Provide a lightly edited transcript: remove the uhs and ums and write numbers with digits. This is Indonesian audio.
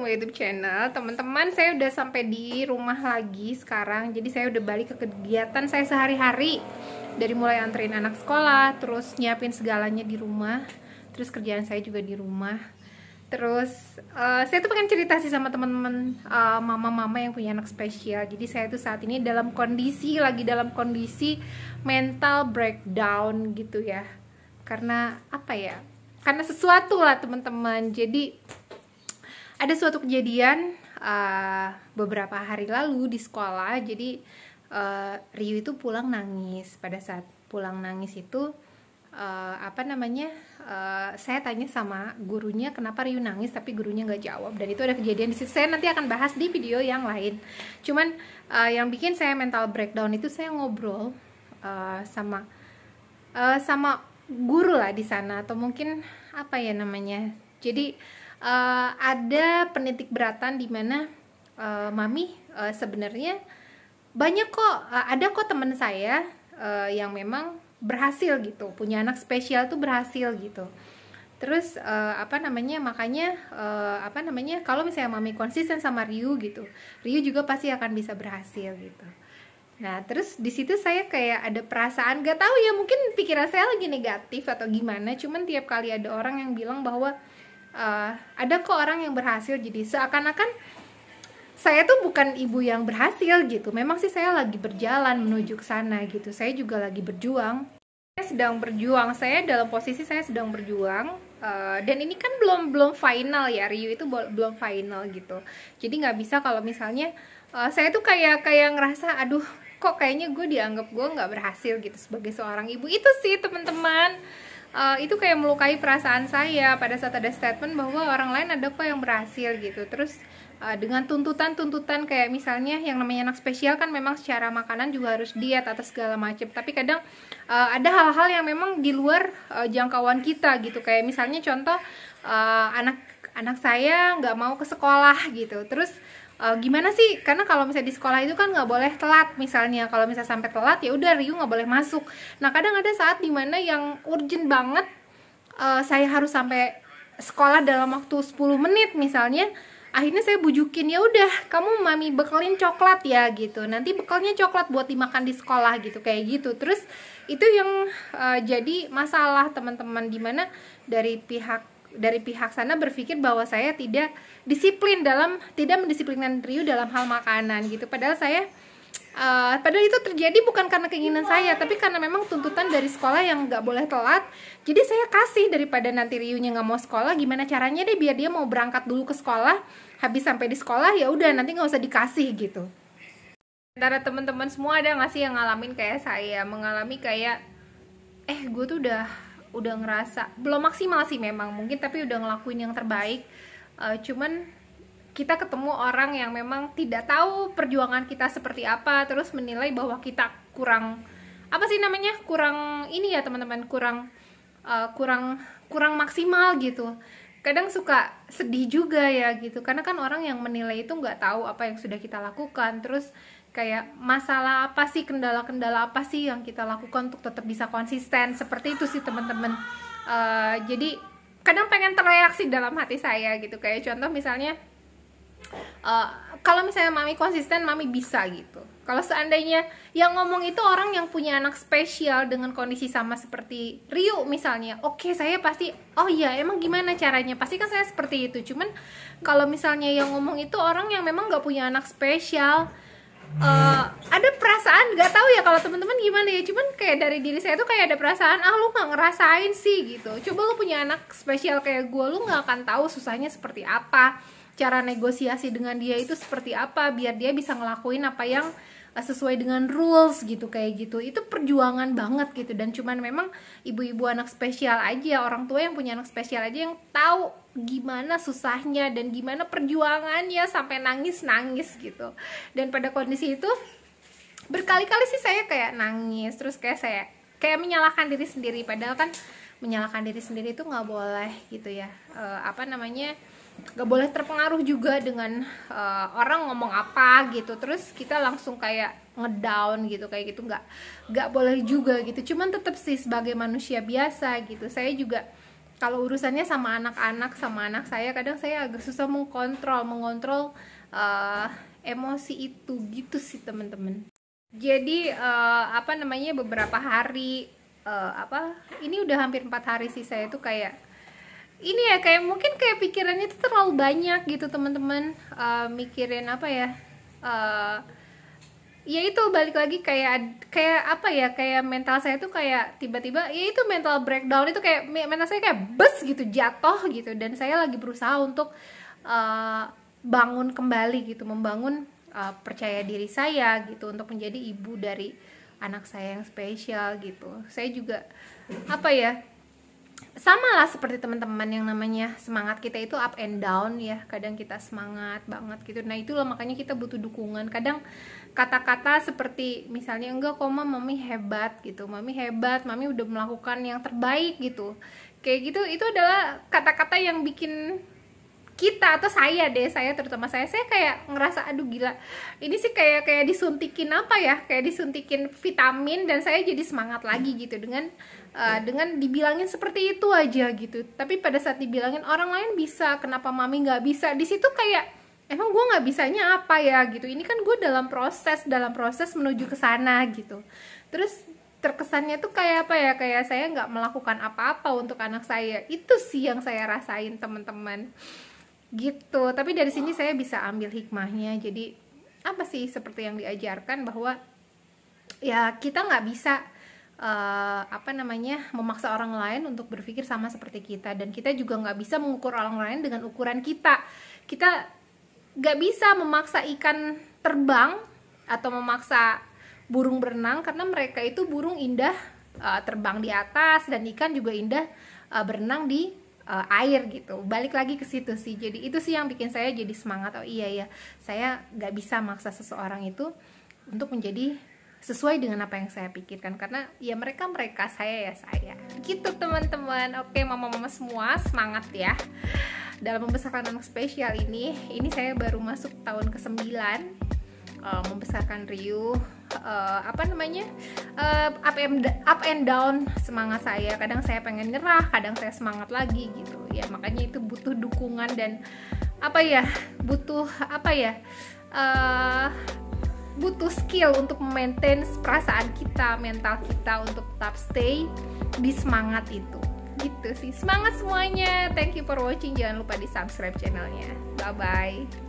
my YouTube channel. Teman-teman, saya udah sampai di rumah lagi sekarang. Jadi saya udah balik ke kegiatan saya sehari-hari. Dari mulai anterin anak sekolah, terus nyiapin segalanya di rumah, terus kerjaan saya juga di rumah. Terus saya tuh pengen cerita sih sama teman-teman mama-mama yang punya anak spesial. Jadi saya tuh saat ini lagi dalam kondisi mental breakdown gitu ya. Karena apa ya? Karena sesuatu lah teman-teman. Jadi ada suatu kejadian beberapa hari lalu di sekolah. Jadi Rio itu pulang nangis. Pada saat pulang nangis itu saya tanya sama gurunya kenapa Rio nangis, tapi gurunya nggak jawab. Dan itu ada kejadian di situ. Saya nanti akan bahas di video yang lain. Cuman yang bikin saya mental breakdown itu saya ngobrol sama guru lah di sana, atau mungkin apa ya namanya. Jadi ada penitik beratan di mana mami sebenarnya banyak kok, ada kok teman saya yang memang berhasil gitu, punya anak spesial tuh berhasil gitu. Terus makanya kalau misalnya mami konsisten sama Rio gitu, Rio juga pasti akan bisa berhasil gitu. Nah, terus di situ saya kayak ada perasaan, gak tahu ya, mungkin pikiran saya lagi negatif atau gimana. Cuman tiap kali ada orang yang bilang bahwa ada kok orang yang berhasil, jadi seakan-akan saya tuh bukan ibu yang berhasil gitu. Memang sih saya lagi berjalan menuju ke sana gitu. Saya juga lagi berjuang. Saya sedang berjuang. Saya dalam posisi saya sedang berjuang. Dan ini kan belum final ya, Rio itu belum final gitu. Jadi nggak bisa kalau misalnya saya tuh kayak ngerasa, aduh, kok kayaknya gue dianggap gue nggak berhasil gitu sebagai seorang ibu. Itu sih teman-teman, itu kayak melukai perasaan saya pada saat ada statement bahwa orang lain ada kok yang berhasil gitu. Terus dengan tuntutan kayak misalnya yang namanya anak spesial kan memang secara makanan juga harus diet atau segala macam. Tapi kadang ada hal-hal yang memang di luar jangkauan kita gitu. Kayak misalnya contoh anak saya nggak mau ke sekolah gitu. Terus gimana sih? Karena kalau misalnya di sekolah itu kan nggak boleh telat misalnya. Kalau misalnya sampai telat ya udah Rio nggak boleh masuk. Nah kadang ada saat dimana yang urgent banget, saya harus sampai sekolah dalam waktu 10 menit misalnya. Akhirnya saya bujukin, ya udah kamu mami bekelin coklat ya gitu. Nanti bekalnya coklat buat dimakan di sekolah gitu, kayak gitu. Terus itu yang jadi masalah teman-teman, dimana dari pihak sana berpikir bahwa saya tidak mendisiplinkan Rio dalam hal makanan gitu. Padahal itu terjadi bukan karena keinginan saya, tapi karena memang tuntutan dari sekolah yang nggak boleh telat. Jadi saya kasih, daripada nanti Rio-nya nggak mau sekolah, gimana caranya deh biar dia mau berangkat dulu ke sekolah. Habis sampai di sekolah ya udah nanti nggak usah dikasih gitu. Antara teman-teman semua ada nggak sih yang ngalamin kayak saya, mengalami kayak gue tuh udah ngerasa belum maksimal sih memang mungkin, tapi udah ngelakuin yang terbaik. Cuman kita ketemu orang yang memang tidak tahu perjuangan kita seperti apa, terus menilai bahwa kita kurang ini ya teman-teman, kurang maksimal gitu. Kadang suka sedih juga ya gitu, karena kan orang yang menilai itu nggak tahu apa yang sudah kita lakukan. Terus kayak masalah apa sih, kendala-kendala apa sih yang kita lakukan untuk tetap bisa konsisten, seperti itu sih teman-teman. Jadi kadang pengen terreaksi dalam hati saya gitu, kayak contoh misalnya kalau misalnya mami konsisten, mami bisa gitu. Kalau seandainya yang ngomong itu orang yang punya anak spesial dengan kondisi sama seperti Rio misalnya, oke, saya pasti, oh iya emang gimana caranya, pasti kan saya seperti itu. Cuman kalau misalnya yang ngomong itu orang yang memang gak punya anak spesial, ada perasaan, gak tahu ya kalau teman-teman gimana ya, cuman kayak dari diri saya tuh kayak ada perasaan, lu gak ngerasain sih gitu. Coba lu punya anak spesial kayak gue, lu gak akan tahu susahnya seperti apa, cara negosiasi dengan dia itu seperti apa, biar dia bisa ngelakuin apa yang sesuai dengan rules gitu, kayak gitu. Itu perjuangan banget gitu. Dan cuman memang ibu-ibu anak spesial aja, orang tua yang punya anak spesial aja yang tahu gimana susahnya dan gimana perjuangannya sampai nangis-nangis gitu. Dan pada kondisi itu berkali-kali sih saya kayak nangis, terus saya kayak menyalahkan diri sendiri. Padahal kan menyalahkan diri sendiri itu nggak boleh gitu ya. Gak boleh terpengaruh juga dengan orang ngomong apa gitu, terus kita langsung kayak ngedown gitu, kayak gitu nggak boleh juga gitu. Cuman tetap sih sebagai manusia biasa gitu, saya juga kalau urusannya sama anak-anak, sama anak saya, kadang saya agak susah mengontrol emosi itu gitu sih teman-teman. Jadi apa namanya, beberapa hari ini udah hampir 4 hari sih saya tuh kayak ini ya, kayak mungkin kayak pikirannya itu terlalu banyak gitu teman-teman. Mikirin apa ya, ya itu balik lagi kayak apa ya, kayak mental saya tuh kayak tiba-tiba ya itu mental breakdown, itu kayak mental saya kayak bus gitu, jatuh gitu. Dan saya lagi berusaha untuk bangun kembali gitu, membangun percaya diri saya gitu untuk menjadi ibu dari anak saya yang spesial gitu. Saya juga apa ya, sama lah seperti teman-teman, yang namanya semangat kita itu up and down ya. Kadang kita semangat banget gitu, nah itulah makanya kita butuh dukungan. Kadang kata-kata seperti misalnya, enggak kok mami hebat gitu, mami hebat, mami udah melakukan yang terbaik gitu, kayak gitu, itu adalah kata-kata yang bikin kita, atau saya terutama saya kayak ngerasa aduh gila, ini sih kayak disuntikin apa ya, kayak disuntikin vitamin, dan saya jadi semangat lagi gitu dengan dibilangin seperti itu aja gitu. Tapi pada saat dibilangin orang lain bisa, kenapa mami nggak bisa, di situ kayak emang gue nggak bisanya apa ya gitu. Ini kan gue dalam proses menuju ke sana gitu. Terus terkesannya tuh kayak apa ya, kayak saya nggak melakukan apa-apa untuk anak saya. Itu sih yang saya rasain teman-teman gitu. Tapi dari sini saya bisa ambil hikmahnya. Jadi apa sih, seperti yang diajarkan bahwa ya kita nggak bisa apa namanya, memaksa orang lain untuk berpikir sama seperti kita, dan kita juga nggak bisa mengukur orang lain dengan ukuran kita. Kita nggak bisa memaksa ikan terbang atau memaksa burung berenang, karena mereka itu burung indah terbang di atas, dan ikan juga indah berenang di air gitu. Balik lagi ke situ sih. Jadi itu sih yang bikin saya jadi semangat. Oh iya ya, saya nggak bisa maksa seseorang itu untuk menjadi sesuai dengan apa yang saya pikirkan, karena ya mereka saya gitu teman-teman. Oke, mama-mama semua semangat ya dalam membesarkan anak spesial ini saya baru masuk tahun ke-9 membesarkan Ryu. Apa namanya, up and down semangat saya. Kadang saya pengen nyerah, kadang saya semangat lagi gitu ya. Makanya itu butuh dukungan, dan apa ya, butuh apa ya, butuh skill untuk maintain perasaan kita, mental kita, untuk tetap stay di semangat itu gitu sih. Semangat semuanya, thank you for watching, jangan lupa di subscribe channelnya. Bye bye.